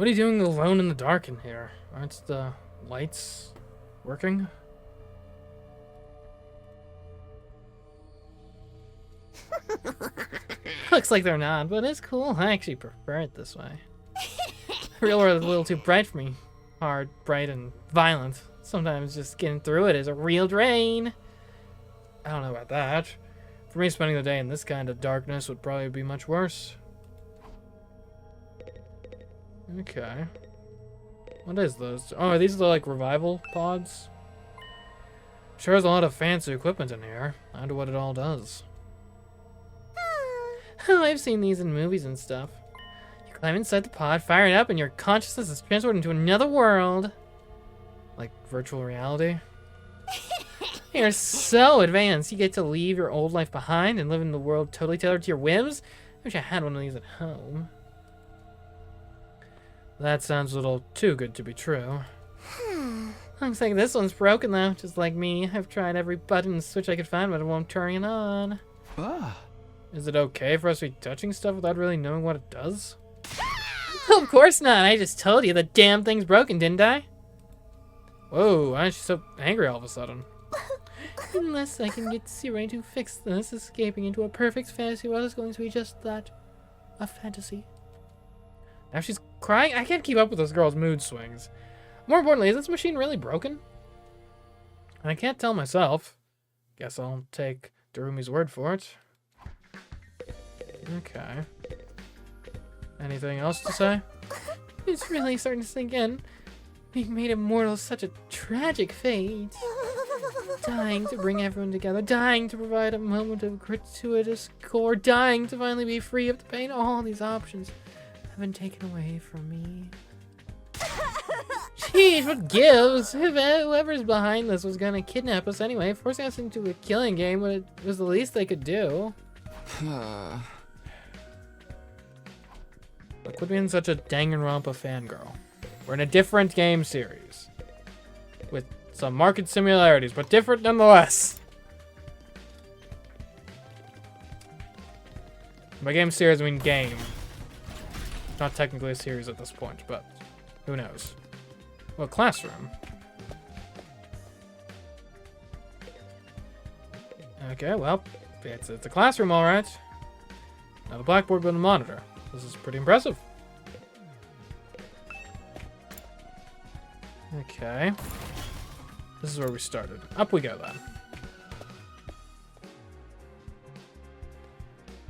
What are you doing alone in the dark in here? Aren't the lights working? Looks like they're not, but it's cool. I actually prefer it this way. The real world is a little too bright for me. Hard, bright, and violent. Sometimes just getting through it is a real drain. I don't know about that. For me, spending the day in this kind of darkness would probably be much worse. Okay. What is this? Oh, are these the, like, revival pods? Sure has a lot of fancy equipment in here. I wonder what it all does. Oh, I've seen these in movies and stuff. You climb inside the pod, fire it up, and your consciousness is transported into another world. Like virtual reality. You're so advanced. You get to leave your old life behind and live in the world totally tailored to your whims. I wish I had one of these at home. That sounds a little too good to be true. Looks like this one's broken though, just like me. I've tried every button and switch I could find, but it won't turn it on. Is it okay for us to be touching stuff without really knowing what it does? Of course not. I just told you the damn thing's broken, didn't I? Whoa, why is she so angry all of a sudden? Unless I can get Siren to fix this, escaping into a perfect fantasy world is going to be just that. A fantasy. Now she's crying? I can't keep up with this girl's mood swings. More importantly, is this machine really broken? I can't tell myself. Guess I'll take Darumi's word for it. Okay. Anything else to say? It's really starting to sink in. Being made immortal is such a tragic fate. Dying to bring everyone together, dying to provide a moment of gratuitous gore, dying to finally be free of the pain. All these options have been taken away from me. Jeez, what gives? If whoever's behind this was gonna kidnap us anyway, forcing us into a killing game it was the least they could do. But quit being such a Danganronpa fangirl. We're in a different game series. With some marked similarities, but different nonetheless. By game series, I mean game. Not technically a series at this point, but who knows. Well, classroom. Okay, well, it's a classroom, all right. Not a blackboard, but a monitor. This is pretty impressive. Okay. This is where we started. Up we go, then.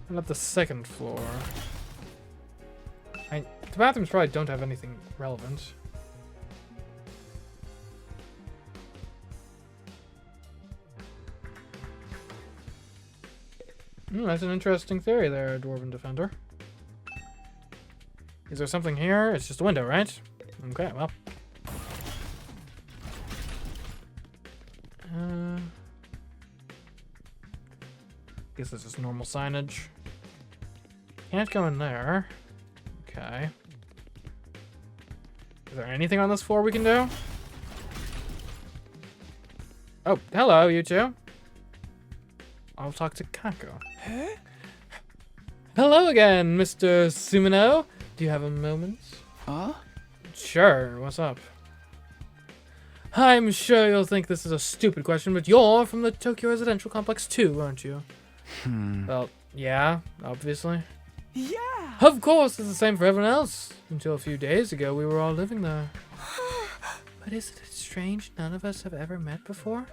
And up the second floor. The bathrooms probably don't have anything relevant. That's an interesting theory there, Dwarven Defender. Is there something here? It's just a window, right? Okay, well. Guess this is normal signage. Can't go in there. Okay. Is there anything on this floor we can do? Oh, hello, you two. I'll talk to Kako. Huh? Hello again, Mr. Sumino. Do you have a moment? Huh? Sure, what's up? I'm sure you'll think this is a stupid question, but you're from the Tokyo Residential Complex too, aren't you? Well, yeah, obviously. Yeah! Of course, it's the same for everyone else. Until a few days ago, we were all living there. But isn't it strange none of us have ever met before?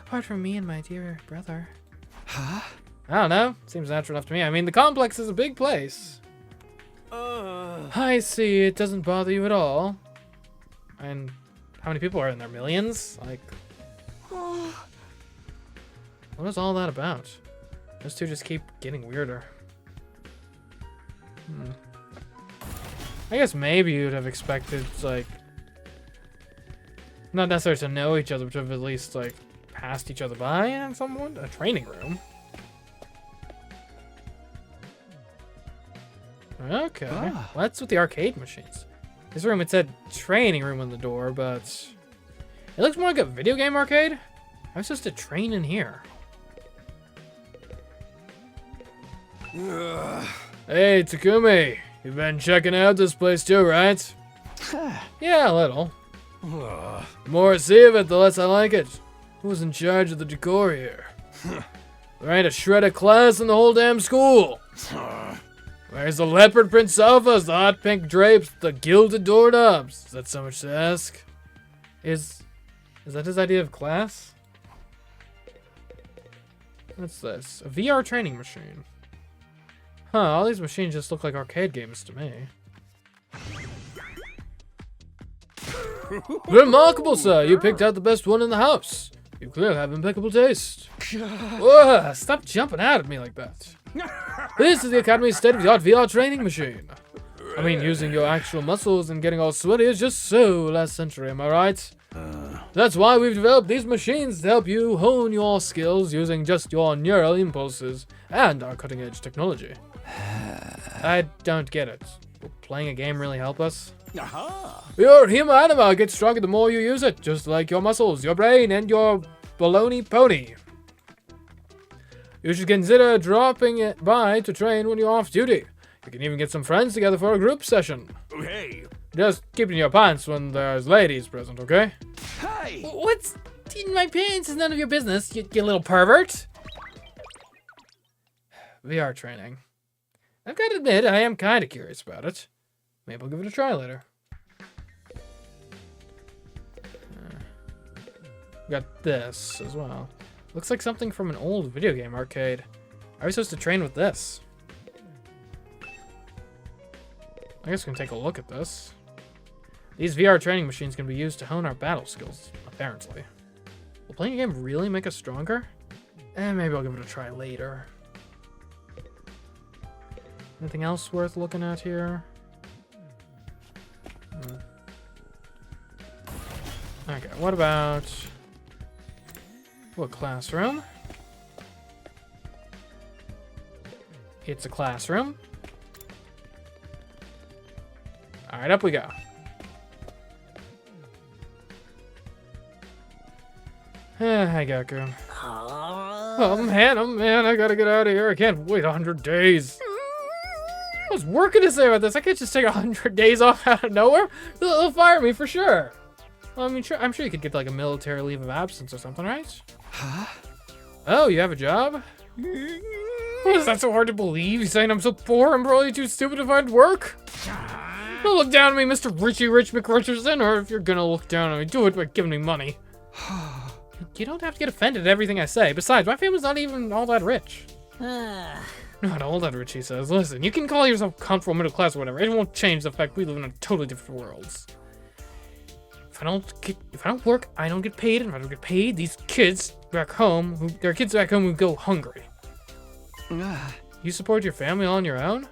Apart from me and my dear brother. Huh? I don't know. Seems natural enough to me. I mean, the complex is a big place. I see. It doesn't bother you at all. And how many people are in there? Millions? Like, what is all that about? Those two just keep getting weirder. I guess maybe you'd have expected, like, not necessarily to know each other, but to have at least, like, passed each other by in someone. A training room. Okay. What's with the arcade machines? This room, it said training room on the door, but it looks more like a video game arcade. I was supposed to train in here. Hey, Takumi. You've been checking out this place too, right? Yeah, a little. The more I see of it, the less I like it. Who's in charge of the decor here? There ain't a shred of class in the whole damn school. Where's the leopard print sofas, the hot pink drapes, the gilded doorknobs? Is that so much to ask? Is that his idea of class? What's this? A VR training machine. Huh, all these machines just look like arcade games to me. Remarkable, sir. You picked out the best one in the house. You clearly have impeccable taste. Whoa, stop jumping out at me like that. This is the Academy's state-of-the-art VR training machine. I mean, using your actual muscles and getting all sweaty is just so last century, am I right? That's why we've developed these machines to help you hone your skills using just your neural impulses and our cutting-edge technology. I don't get it. Will playing a game really help us? Your human anima gets stronger the more you use it, just like your muscles, your brain, and your baloney pony. You should consider dropping it by to train when you're off duty. You can even get some friends together for a group session. Hey. Just keep it in your pants when there's ladies present, okay? Hey. What's in my pants is none of your business, you little pervert. VR training. I've got to admit, I am kind of curious about it. Maybe I'll give it a try later. Got this as well. Looks like something from an old video game arcade. How are we supposed to train with this? I guess we can take a look at this. These VR training machines can be used to hone our battle skills, apparently. Will playing a game really make us stronger? Maybe I'll give it a try later. Anything else worth looking at here? Okay, what about... What, classroom? It's a classroom. Alright, up we go. Hi, Gaku. Oh man, I gotta get out of here. I can't wait 100 days. I was working to say about this. I can't just take 100 days off out of nowhere. They'll fire me for sure. Well, I mean, I'm sure you could get like a military leave of absence or something, right? Huh? Oh, you have a job? What, is that so hard to believe? You saying I'm so poor and probably too stupid to find work? Don't look down at me, Mr. Richie Rich McRicherson, or if you're gonna look down on me, do it by giving me money. You don't have to get offended at everything I say. Besides, my family's not even all that rich. Not all that rich, he says. Listen, you can call yourself comfortable middle class or whatever. It won't change the fact we live in a totally different worlds. If I don't work, I don't get paid, and if I don't get paid, these kids back home, there are kids back home who go hungry. You support your family all on your own?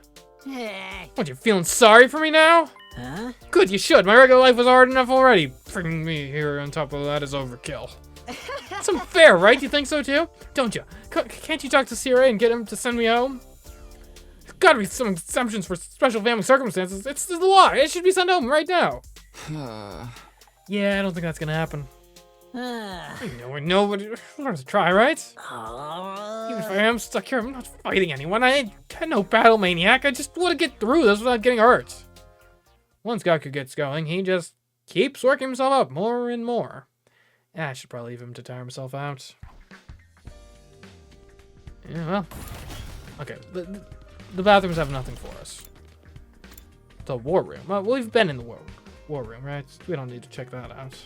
What, you feeling sorry for me now? Huh? Good, you should. My regular life was hard enough already. Bringing me here on top of that is overkill. It's unfair, right? You think so too? Don't you? Can't you talk to Sierra and get him to send me home? There's gotta be some exemptions for special family circumstances. It's the law. It should be sent home right now. Yeah, I don't think that's gonna happen. I know, but we're to try, right? Even if I am stuck here, I'm not fighting anyone. I'm no battle maniac. I just want to get through this without getting hurt. Once Gaku gets going, he just keeps working himself up more and more. Yeah, I should probably leave him to tire himself out. Yeah, well. Okay, the bathrooms have nothing for us. The war room. Well, we've been in the war room, right? We don't need to check that out.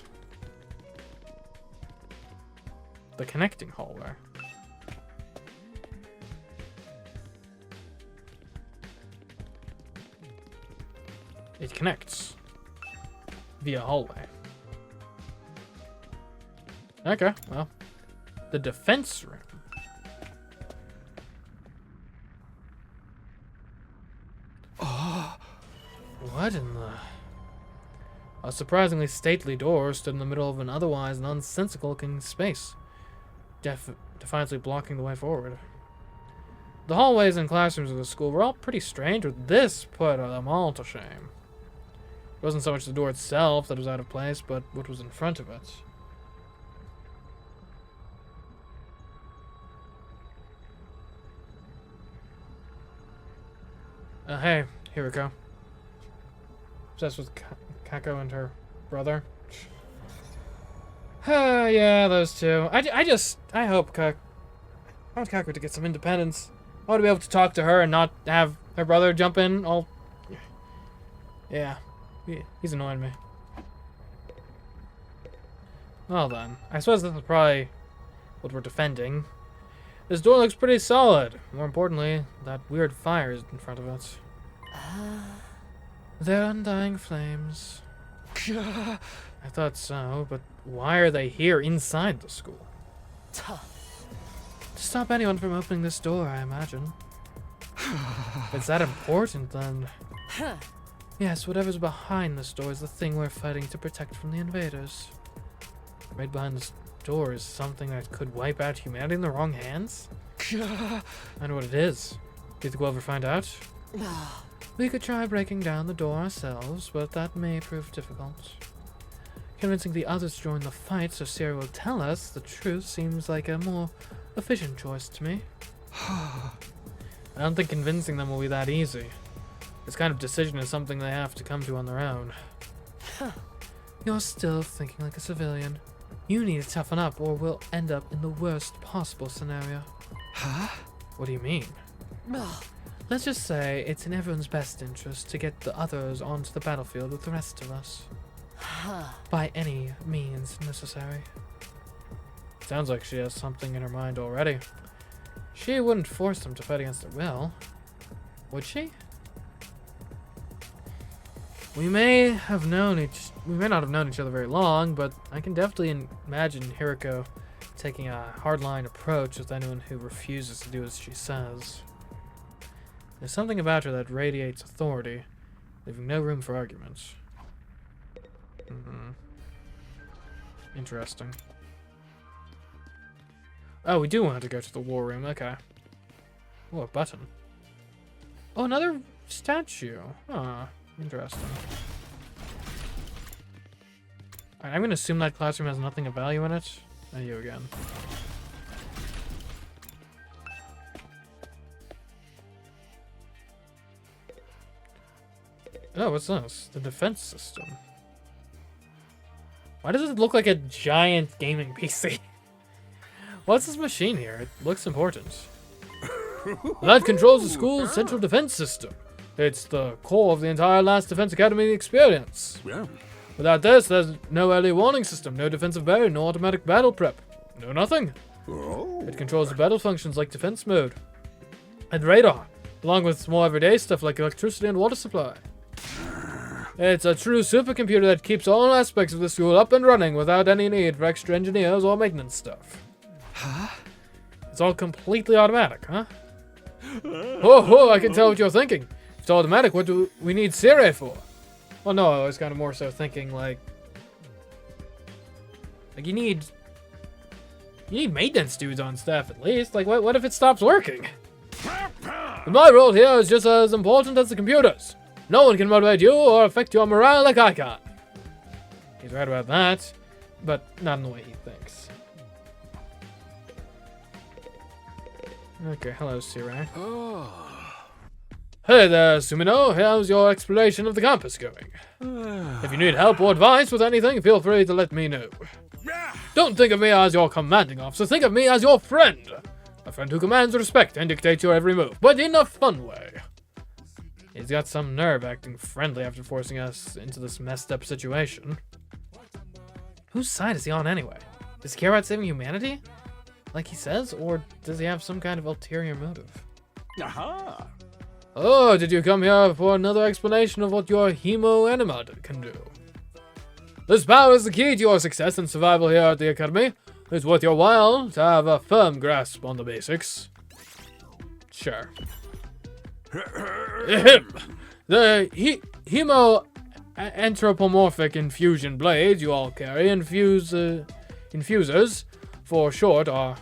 The connecting hallway. It connects via hallway. Okay, well, the defense room. Oh, what in the... A surprisingly stately door stood in the middle of an otherwise nonsensical-looking space, defiantly blocking the way forward. The hallways and classrooms of the school were all pretty strange, but this put them all to shame. It wasn't so much the door itself that was out of place, but what was in front of it. Hey, here we go. Obsessed with Kako and her brother. Yeah, those two. I hope I want Kako to get some independence. I want to be able to talk to her and not have her brother jump in all... Yeah, he's annoying me. Well then, I suppose this is probably what we're defending. This door looks pretty solid. More importantly, that weird fire is in front of it. They're undying flames. I thought so, but why are they here inside the school? To stop anyone from opening this door, I imagine. If it's that important, then... Yes, whatever's behind this door is the thing we're fighting to protect from the invaders. Right behind this door is something that could wipe out humanity in the wrong hands? I know what it is. Do you think we'll ever find out? We could try breaking down the door ourselves, but that may prove difficult. Convincing the others to join the fight so Siri will tell us the truth seems like a more efficient choice to me. I don't think convincing them will be that easy. This kind of decision is something they have to come to on their own. You're still thinking like a civilian. You need to toughen up or we'll end up in the worst possible scenario. Huh? What do you mean? Let's just say it's in everyone's best interest to get the others onto the battlefield with the rest of us. By any means necessary. Sounds like she has something in her mind already. She wouldn't force them to fight against their will. Would she? We may not have known each other very long, but I can definitely imagine Hiriko taking a hardline approach with anyone who refuses to do as she says. There's something about her that radiates authority, leaving no room for arguments. Interesting. Oh, we do want to go to the war room. Okay. Oh, a button. Oh, another statue. Huh. Interesting. Alright, I'm gonna assume that classroom has nothing of value in it. Oh, you again. Oh, what's this? The defense system. Why does it look like a giant gaming PC? What's this machine here? It looks important. That controls the school's central defense system. It's the core of the entire Last Defense Academy experience. Yeah. Without this, there's no early warning system, no defensive barrier, no automatic battle prep. No nothing. Oh. It controls the battle functions like defense mode and radar, along with more everyday stuff like electricity and water supply. It's a true supercomputer that keeps all aspects of the school up and running without any need for extra engineers or maintenance stuff. Huh? It's all completely automatic, huh? Oh, I can tell what you're thinking. If it's automatic, what do we need Siri for? Well, no, I was kind of more so thinking like you need maintenance dudes on staff at least. Like, what if it stops working? My role here is just as important as the computers. No one can motivate you or affect your morale like I can. He's right about that, but not in the way he thinks. Okay, hello, Siri. Oh. Hey there, Sumino. How's your exploration of the campus going? If you need help or advice with anything, feel free to let me know. Don't think of me as your commanding officer. Think of me as your friend. A friend who commands respect and dictates your every move, but in a fun way. He's got some nerve acting friendly after forcing us into this messed up situation. Whose side is he on anyway? Does he care about saving humanity? Like he says? Or does he have some kind of ulterior motive? Aha! Oh, did you come here for another explanation of what your hemo anima can do? This power is the key to your success and survival here at the Academy. It's worth your while to have a firm grasp on the basics. Sure. The hemo anthropomorphic infusion blades you all carry, infusers for short, are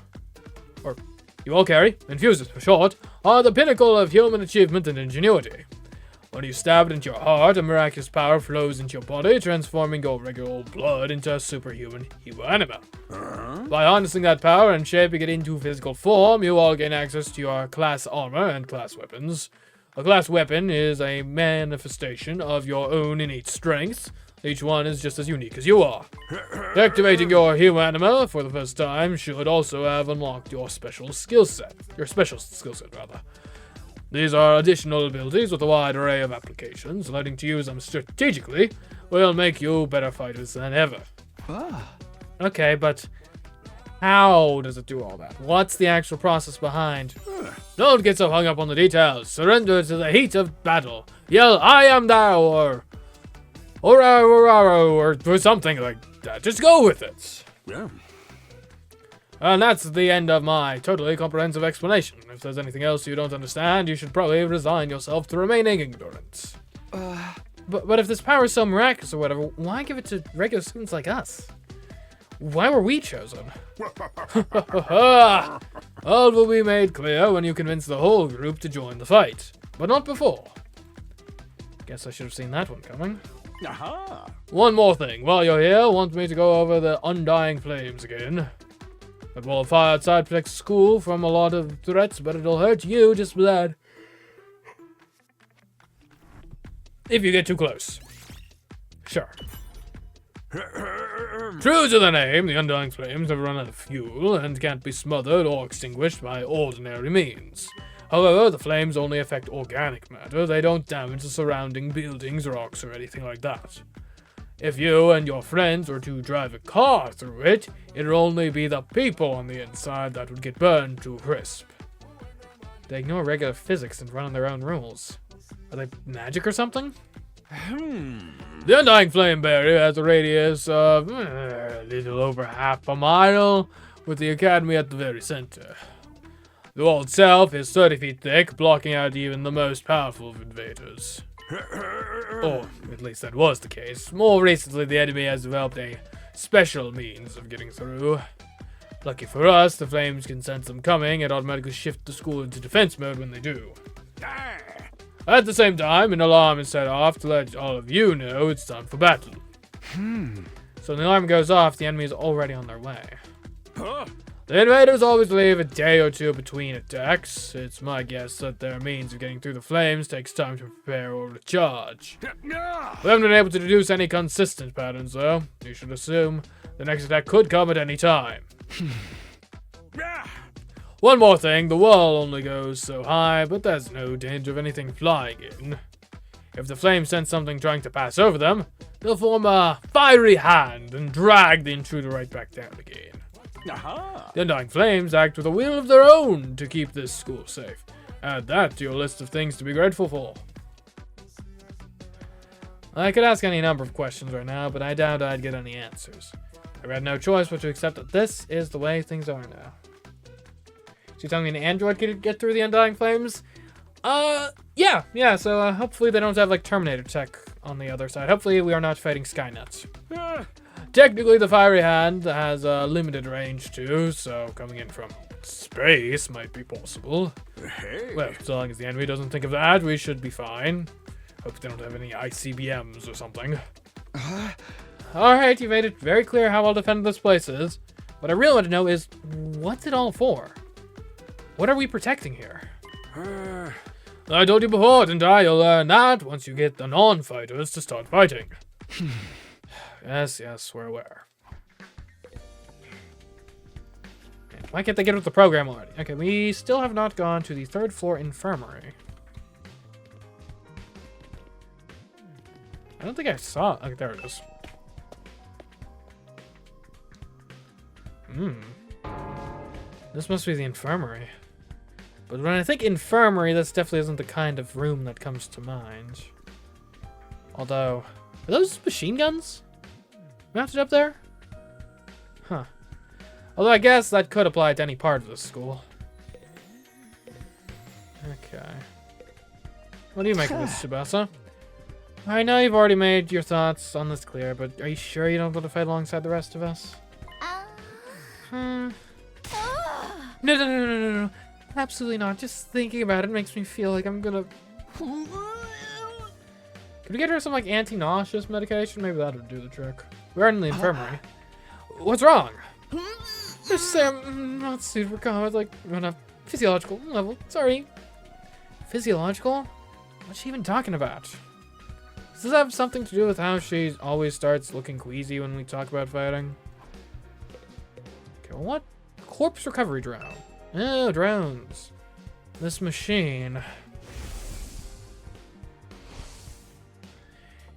the pinnacle of human achievement and ingenuity. When you stab it into your heart, a miraculous power flows into your body, transforming your regular old blood into a superhuman hemo anima. By harnessing that power and shaping it into physical form, you all gain access to your class armor and class weapons. A class weapon is a manifestation of your own innate strength, Each one is just as unique as you are. Activating your humanima for the first time should also have unlocked your special skill set. These are additional abilities with a wide array of applications. Learning to use them strategically will make you better fighters than ever. Okay, but how does it do all that? What's the actual process behind? Don't get so hung up on the details. Surrender to the heat of battle. Yell, I am thou, or something like that. Just go with it. Yeah. And that's the end of my totally comprehensive explanation. If there's anything else you don't understand, you should probably resign yourself to remaining ignorant. But if this power is so miraculous or whatever, why give it to regular students like us? Why were we chosen? All will be made clear when you convince the whole group to join the fight. But not before. Guess I should have seen that one coming. One more thing. While you're here, want me to go over the undying flames again. That wall of fire outside protects the school from a lot of threats, but it'll hurt you just bad if you get too close. Sure. True to the name, the undying flames have run out of fuel and can't be smothered or extinguished by ordinary means. However, the flames only affect organic matter. They don't damage the surrounding buildings, rocks, or anything like that. If you and your friends were to drive a car through it, it'd only be the people on the inside that would get burned to a crisp. They ignore regular physics and run on their own rules. Are they magic or something? The undying flame barrier has a radius of a little over half a mile, with the academy at the very center. The wall itself is 30 feet thick, blocking out even the most powerful of invaders. Or at least that was the case. More recently, the enemy has developed a special means of getting through. Lucky for us, the flames can sense them coming and automatically shift the school into defense mode when they do. At the same time, an alarm is set off to let all of you know it's time for battle. So when the alarm goes off, the enemy is already on their way. The invaders always leave a day or two between attacks. It's my guess that their means of getting through the flames takes time to prepare or to charge. We haven't been able to deduce any consistent patterns, though. You should assume the next attack could come at any time. One more thing, the wall only goes so high, but there's no danger of anything flying in. If the flames sense something trying to pass over them, they'll form a fiery hand and drag the intruder right back down again. The undying flames act with a will of their own to keep this school safe. Add that to your list of things to be grateful for. I could ask any number of questions right now, but I doubt I'd get any answers. I had no choice but to accept that this is the way things are now. So you're telling me an android could get through the undying flames? Yeah, so hopefully they don't have like Terminator tech on the other side. Hopefully we are not fighting Skynet. Technically, the fiery hand has a limited range too, so coming in from space might be possible. Well, so long as the enemy doesn't think of that, we should be fine. Hope they don't have any ICBMs or something. Alright, you made it very clear how well defended this place is. What I really want to know is, what's it all for? What are we protecting here? I told you before, didn't I? You'll learn that once you get the non-fighters to start fighting. Yes, we're aware. Why can't they get with the program already? Okay, we still have not gone to the 3rd floor infirmary. I don't think I saw... Okay, there it is. This must be the infirmary. But when I think infirmary, this definitely isn't the kind of room that comes to mind. Although... Are those machine guns mounted up there? Huh. Although I guess that could apply to any part of the school. Okay. What do you make of this, Tsubasa? I know you've already made your thoughts on this clear, but are you sure you don't want to fight alongside the rest of us? No. Absolutely not. Just thinking about it makes me feel like I'm gonna... Could we get her some, like, anti-nauseous medication? Maybe that would do the trick. We're in the infirmary. What's wrong? Just say I'm not super calm. It's, like, on a physiological level. Sorry. Physiological? What's she even talking about? Does this have something to do with how she always starts looking queasy when we talk about fighting? Okay, what? Corpse recovery drone. Oh, drones. This machine.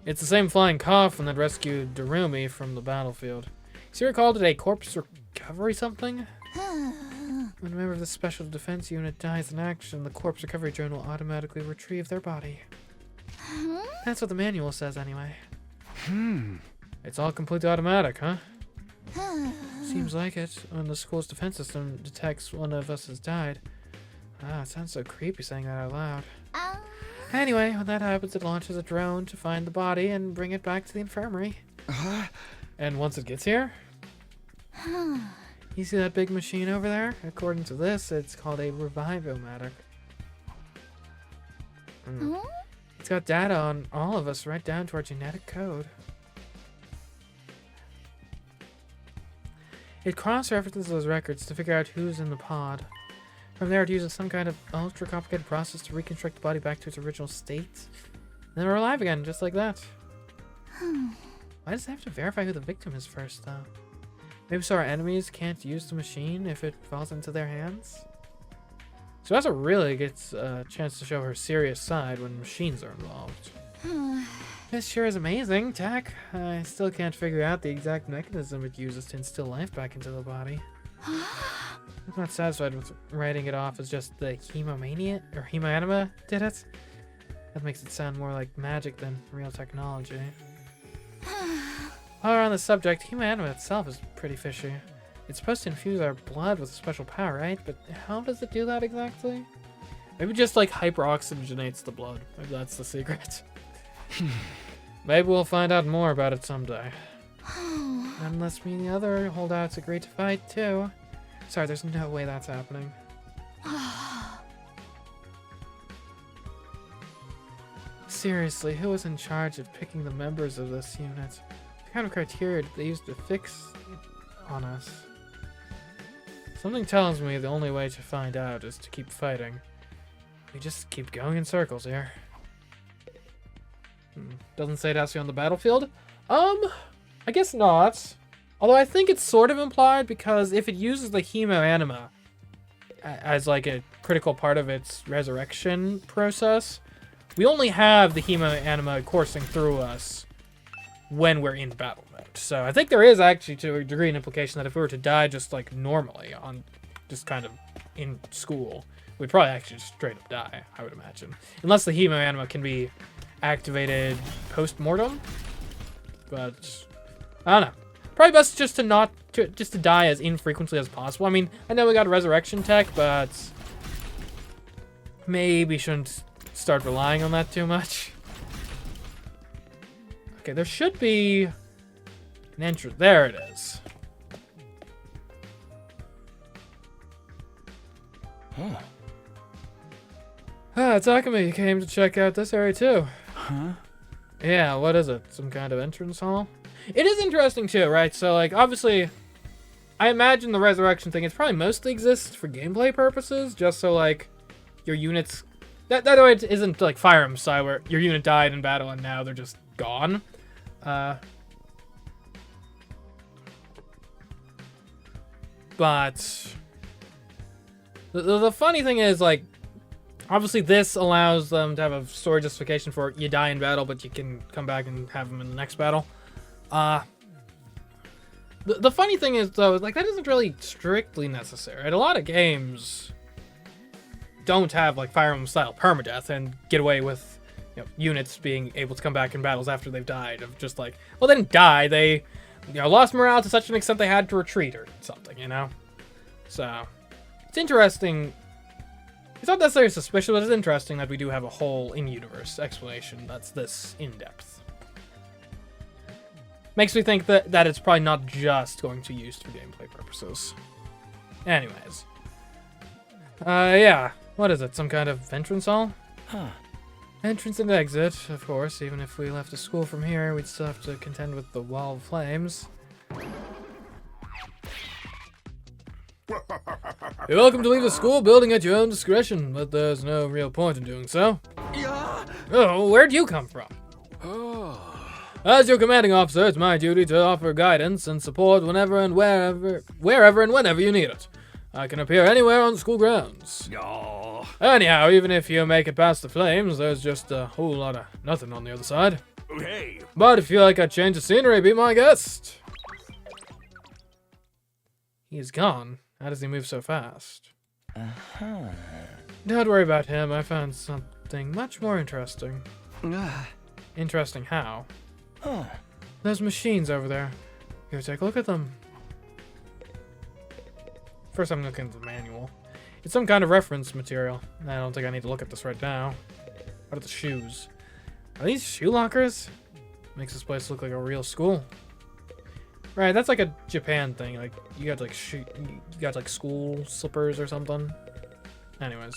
It's the same flying coffin that rescued Darumi from the battlefield. Sierra called it a corpse recovery something? When a member of the special defense unit dies in action, the corpse recovery drone will automatically retrieve their body. That's what the manual says anyway. It's all completely automatic, huh? Seems like it. When the school's defense system detects one of us has died. Ah, it sounds so creepy saying that out loud. Anyway, when that happens, it launches a drone to find the body and bring it back to the infirmary. And once it gets here, you see that big machine over there? According to this, it's called a revivomatic. It's got data on all of us, right down to our genetic code. It cross-references those records to figure out who's in the pod. From there, it uses some kind of ultra-complicated process to reconstruct the body back to its original state. Then we're alive again, just like that. Why does it have to verify who the victim is first, though? Maybe so our enemies can't use the machine if it falls into their hands? So Asa really gets a chance to show her serious side when machines are involved. This sure is amazing, tech. I still can't figure out the exact mechanism it uses to instill life back into the body. I'm not satisfied with writing it off as just the hemoanima did it. That makes it sound more like magic than real technology. While we're on the subject, hemoanima itself is pretty fishy. It's supposed to infuse our blood with a special power, right? But how does it do that exactly? Maybe just like hyperoxygenates the blood. Maybe that's the secret. Maybe we'll find out more about it someday. Unless me and the other holdouts agree to fight too. Sorry, there's no way that's happening. Seriously, who was in charge of picking the members of this unit? What kind of criteria did they use to fix on us? Something tells me the only way to find out is to keep fighting. We just keep going in circles here. Doesn't say it has to be on the battlefield? I guess not. Although I think it's sort of implied because if it uses the hemoanima as like a critical part of its resurrection process, we only have the hemoanima coursing through us when we're in battle mode. So I think there is actually to a degree an implication that if we were to die just like normally on just kind of in school, we'd probably actually just straight up die, I would imagine. Unless the hemoanima can be activated post-mortem. But I don't know. Probably best just to die as infrequently as possible. I mean, I know we got a resurrection tech, but maybe shouldn't start relying on that too much. Okay, there should be an entrance. There it is. Takumi came to check out this area too. Huh? Yeah, what is it? Some kind of entrance hall? It is interesting too, right? So, like, obviously, I imagine the resurrection thing, it's probably mostly exists for gameplay purposes, just so, like, your units... That way it isn't, like, Fire Emblem style, where your unit died in battle and now they're just gone. But... The funny thing is, like, obviously this allows them to have a story justification for you die in battle, but you can come back and have them in the next battle. The funny thing is, though, like, that isn't really strictly necessary. Right? A lot of games don't have, like, Fire Emblem style permadeath and get away with, you know, units being able to come back in battles after they've died. Of just like, well, they didn't die. They, you know, lost morale to such an extent they had to retreat or something, you know? So, it's interesting. It's not necessarily suspicious, but it's interesting that we do have a whole in-universe explanation that's this in-depth. Makes me think that it's probably not just going to be used for gameplay purposes. Anyways. Yeah. What is it? Some kind of entrance hall? Huh. Entrance and exit, of course. Even if we left the school from here, we'd still have to contend with the wall of flames. You're welcome to leave the school building at your own discretion, but there's no real point in doing so. Yeah. Oh, where'd you come from? As your commanding officer, it's my duty to offer guidance and support whenever and wherever and whenever you need it. I can appear anywhere on the school grounds. Oh. Anyhow, even if you make it past the flames, there's just a whole lot of nothing on the other side. Hey. But if you like a change of scenery, be my guest. He's gone. How does he move so fast? Don't worry about him. I found something much more interesting. Interesting how? Those machines over there. Here, take a look at them. First, I'm looking at the manual. It's some kind of reference material. I don't think I need to look at this right now. What are the shoes? Are these shoe lockers? Makes this place look like a real school. Right, that's like a Japan thing. Like you got like school slippers or something. Anyways,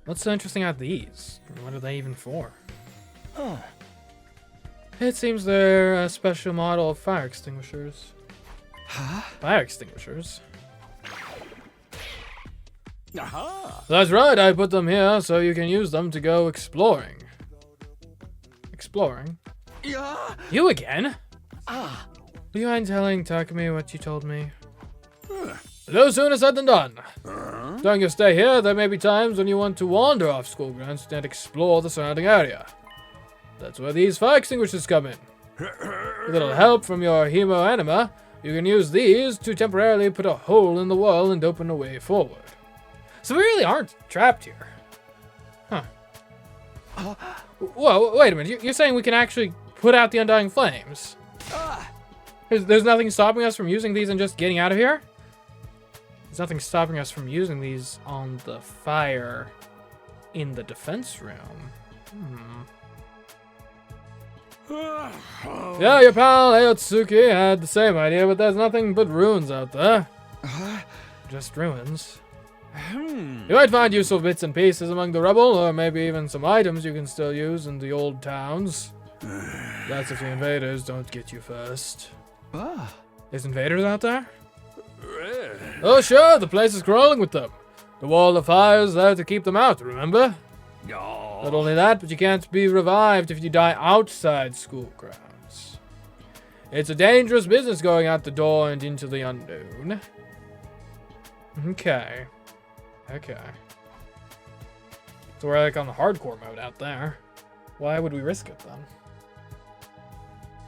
what's so interesting about these? What are they even for? It seems they're a special model of fire extinguishers. Fire extinguishers? That's right, I put them here so you can use them to go exploring. Exploring? Yeah. You again? Do you mind telling Takumi what you told me? No sooner said than done. During your stay here, there may be times when you want to wander off school grounds and explore the surrounding area. That's where these fire extinguishers come in. With a little help from your hemo-anima, you can use these to temporarily put a hole in the wall and open a way forward. So we really aren't trapped here. Huh. Whoa, wait a minute. You're saying we can actually put out the undying flames? There's nothing stopping us from using these and just getting out of here? There's nothing stopping us from using these on the fire in the defense room. Yeah, your pal Ayotsuki had the same idea, but there's nothing but ruins out there. Just ruins. You might find useful bits and pieces among the rubble, or maybe even some items you can still use in the old towns. That's if the invaders don't get you first. There's invaders out there? Oh sure, the place is crawling with them. The wall of fire is there to keep them out, remember? Not only that, but you can't be revived if you die outside school grounds. It's a dangerous business going out the door and into the unknown. Okay. So we're like on the hardcore mode out there. Why would we risk it then?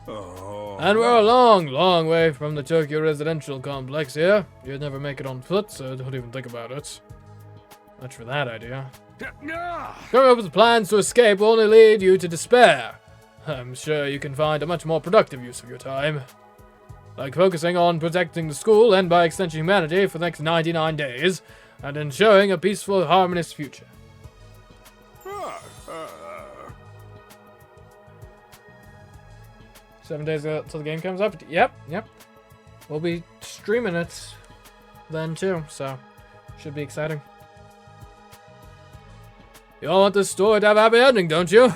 And we're a long, long way from the Tokyo residential complex here. You'd never make it on foot, so don't even think about it. Much for that idea. Coming up with plans to escape will only lead you to despair. I'm sure you can find a much more productive use of your time. Like focusing on protecting the school and by extension humanity for the next 99 days, and ensuring a peaceful, harmonious future. 7 days till the game comes up? Yep. We'll be streaming it then too, so should be exciting. You all want this story to have a happy ending, don't you?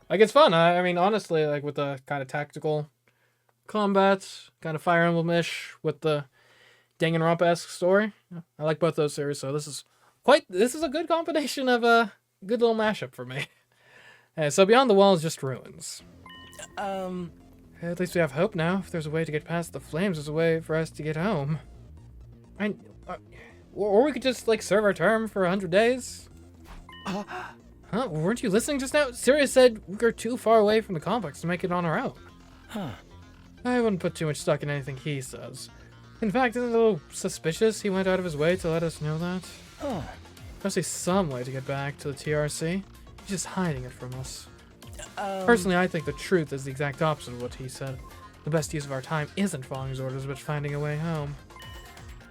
Like, it's fun. I mean, honestly, like, with the kind of tactical combat, kind of Fire Emblem-ish, with the Danganronpa-esque story. I like both those series, so this is a good combination of a good little mashup for me. So Beyond the Wall is just ruins. At least we have hope now. If there's a way to get past the flames, there's a way for us to get home. Or we could just, like, serve our term for 100 days. Huh? Weren't you listening just now? Sirius said we're too far away from the complex to make it on our own. I wouldn't put too much stock in anything he says. In fact, isn't it a little suspicious he went out of his way to let us know that? Must be some way to get back to the TRC. He's just hiding it from us. Personally, I think the truth is the exact opposite of what he said. The best use of our time isn't following his orders, but finding a way home.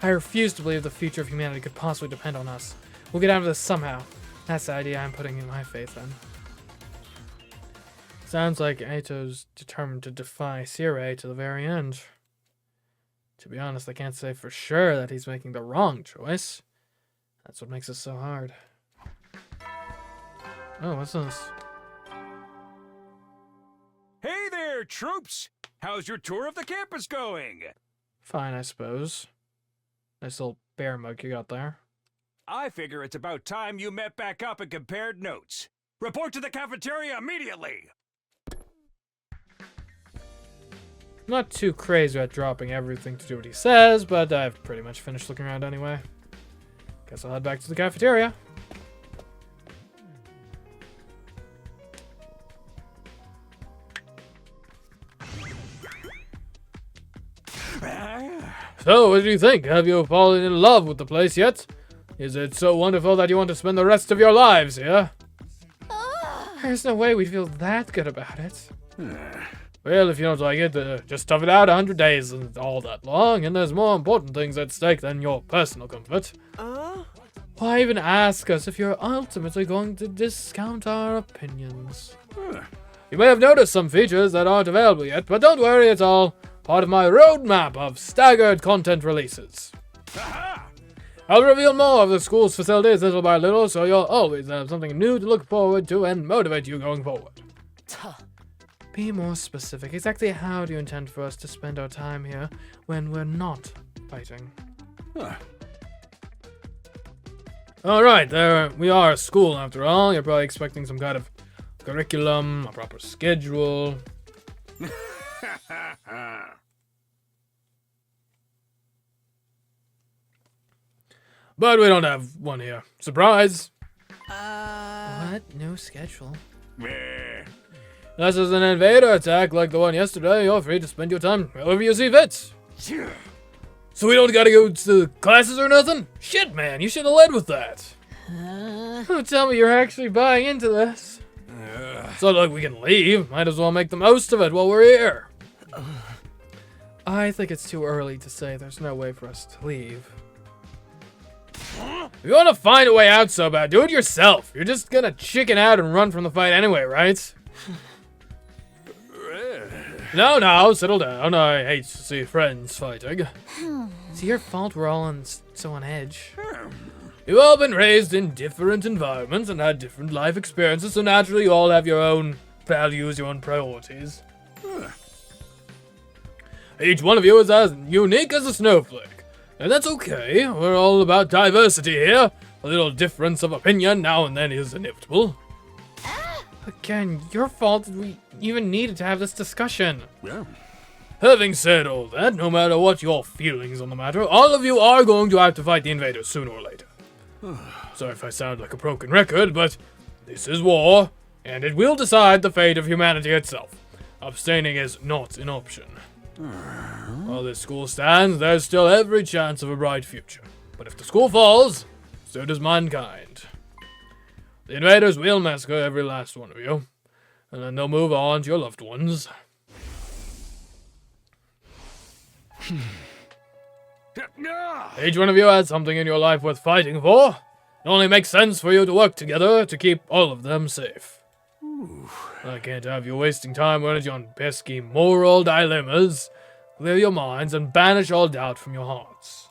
I refuse to believe the future of humanity could possibly depend on us. We'll get out of this somehow. That's the idea I'm putting in my faith in. Sounds like Eito's determined to defy Sirei to the very end. To be honest, I can't say for sure that he's making the wrong choice. That's what makes it so hard. Oh, what's this? Hey there, troops! How's your tour of the campus going? Fine, I suppose. Nice little bear mug you got there. I figure it's about time you met back up and compared notes. Report to the cafeteria immediately! Not too crazy at dropping everything to do what he says, but I've pretty much finished looking around anyway. Guess I'll head back to the cafeteria. So, what do you think? Have you fallen in love with the place yet? Is it so wonderful that you want to spend the rest of your lives here? There's no way we'd feel that good about it. Well, if you don't like it, just tough it out. 100 days isn't all that long, and there's more important things at stake than your personal comfort. Why even ask us if you're ultimately going to discount our opinions? You may have noticed some features that aren't available yet, but don't worry, it's all part of my roadmap of staggered content releases. I'll reveal more of the school's facilities little by little, so you'll always have something new to look forward to and motivate you going forward. Be more specific. Exactly how do you intend for us to spend our time here when we're not fighting? Alright, there we are at school after all. You're probably expecting some kind of curriculum, a proper schedule. But we don't have one here. Surprise! What? No schedule? This is an invader attack like the one yesterday. You're free to spend your time however you see fit. So we don't gotta go to classes or nothing? Shit, man, you should have led with that. Tell me you're actually buying into this. So look, we can leave. Might as well make the most of it while we're here. I think it's too early to say there's no way for us to leave. If you want to find a way out so bad, do it yourself. You're just gonna chicken out and run from the fight anyway, right? No, settle down. I hate to see friends fighting. It's your fault we're all so on edge. You've all been raised in different environments and had different life experiences, so naturally you all have your own values, your own priorities. Each one of you is as unique as a snowflake. And that's okay. We're all about diversity here. A little difference of opinion now and then is inevitable. Again, your fault we even needed to have this discussion. Yeah. Having said all that, no matter what your feelings on the matter, all of you are going to have to fight the invaders sooner or later. Sorry if I sound like a broken record, but this is war, and it will decide the fate of humanity itself. Abstaining is not an option. While this school stands, there's still every chance of a bright future. But if the school falls, so does mankind. The invaders will massacre every last one of you, and then they'll move on to your loved ones. Each one of you has something in your life worth fighting for. It only makes sense for you to work together to keep all of them safe. I can't have you wasting time or energy on pesky moral dilemmas. Clear your minds and banish all doubt from your hearts.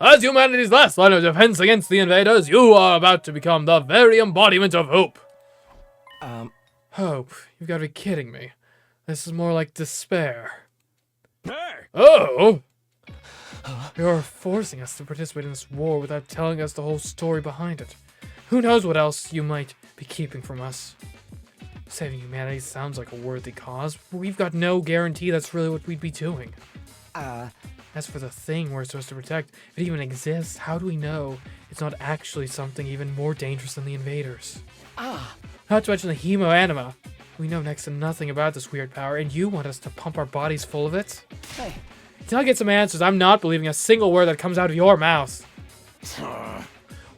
As humanity's last line of defense against the invaders, you are about to become the very embodiment of hope. Hope? You've got to be kidding me. This is more like despair. Oh! You're forcing us to participate in this war without telling us the whole story behind it. Who knows what else you might be keeping from us. Saving humanity sounds like a worthy cause, but we've got no guarantee that's really what we'd be doing. As for the thing we're supposed to protect, if it even exists, how do we know it's not actually something even more dangerous than the invaders? Not to mention the hemo-anima. We know next to nothing about this weird power, and you want us to pump our bodies full of it? Hey. Until I get some answers, I'm not believing a single word that comes out of your mouth.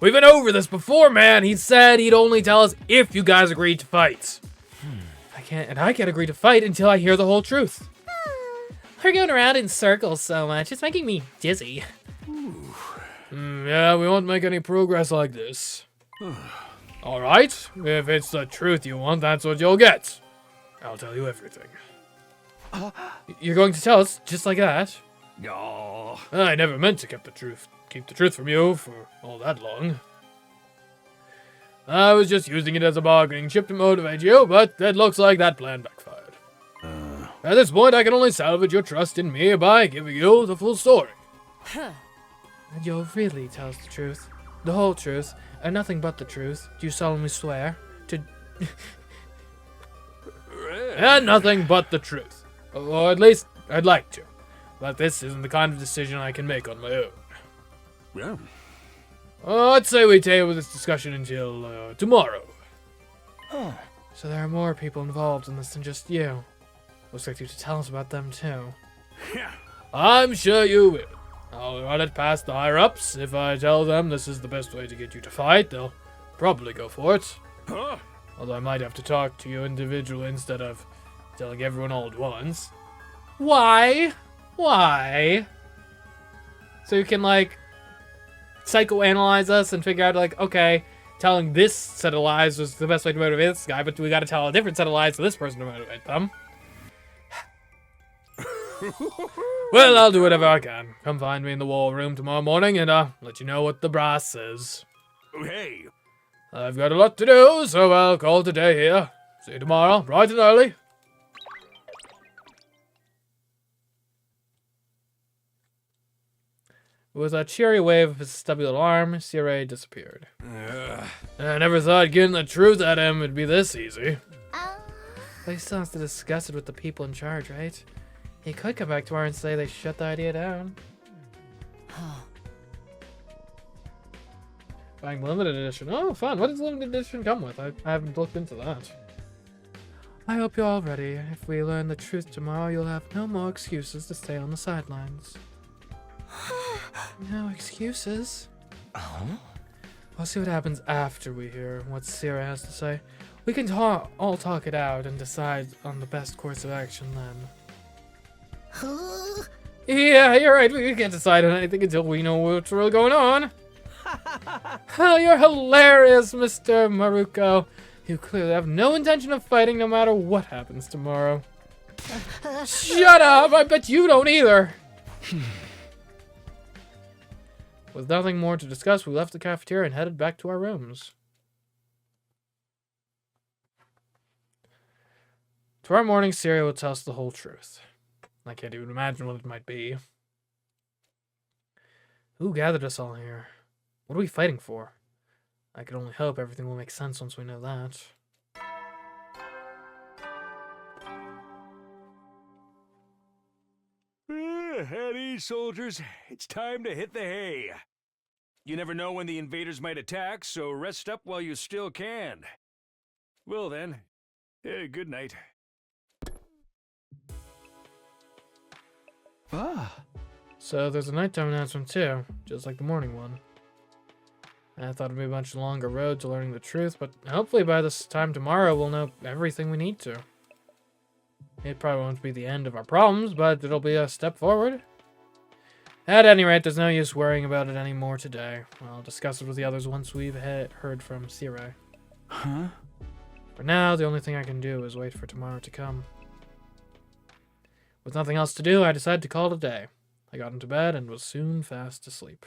We've been over this before, man. He said he'd only tell us if you guys agreed to fight. I can't agree to fight until I hear the whole truth. We're going around in circles so much, it's making me dizzy. Yeah, we won't make any progress like this. Alright, if it's the truth you want, that's what you'll get. I'll tell you everything. You're going to tell us just like that? No. I never meant to keep the truth from you for all that long. I was just using it as a bargaining chip to motivate you, but it looks like that plan backfired. At this point, I can only salvage your trust in me by giving you the full story. And you'll really tell us the truth, the whole truth, and nothing but the truth, do you solemnly swear? To And nothing but the truth. Or at least, I'd like to. But this isn't the kind of decision I can make on my own. Yeah. I'd say we table this discussion until tomorrow. Oh. So there are more people involved in this than just you. We'll expect you to tell us about them too. Yeah. I'm sure you will. I'll run it past the higher-ups. If I tell them this is the best way to get you to fight, they'll probably go for it. Huh? Although I might have to talk to you individually instead of telling everyone all at once. Why? Why? So you can, like, psychoanalyze us and figure out, like, okay, telling this set of lies was the best way to motivate this guy, but we gotta tell a different set of lies to this person to motivate them. Well, I'll do whatever I can. Come find me in the war room tomorrow morning and let you know what the brass says. Hey. I've got a lot to do, so I'll call it a day here. See you tomorrow, bright and early. With a cheery wave of his stubby little arm, Sire disappeared. I never thought getting the truth out of him would be this easy. But he still has to discuss it with the people in charge, right? He could come back tomorrow and say they shut the idea down. Buying limited edition. Oh, fun. What does limited edition come with? I haven't looked into that. I hope you're all ready. If we learn the truth tomorrow, you'll have no more excuses to stay on the sidelines. No excuses? I'll see what happens after we hear what Sierra has to say. We can all talk it out and decide on the best course of action then. Yeah, you're right. We can't decide on anything until we know what's really going on. Oh, you're hilarious, Mr. Maruko. You clearly have no intention of fighting no matter what happens tomorrow. Shut up! I bet you don't either. With nothing more to discuss, we left the cafeteria and headed back to our rooms. Tomorrow morning, Syria will tell us the whole truth. I can't even imagine what it might be. Who gathered us all here? What are we fighting for? I can only hope everything will make sense once we know that. At ease, soldiers. It's time to hit the hay. You never know when the invaders might attack, so rest up while you still can. Well then, good night. So there's a nighttime announcement too, just like the morning one. I thought it'd be a much longer road to learning the truth, but hopefully by this time tomorrow we'll know everything we need to. It probably won't be the end of our problems, but it'll be a step forward. At any rate, there's no use worrying about it anymore today. I'll discuss it with the others once we've heard from Sirai. Huh? For now, the only thing I can do is wait for tomorrow to come. With nothing else to do, I decided to call it a day. I got into bed and was soon fast asleep.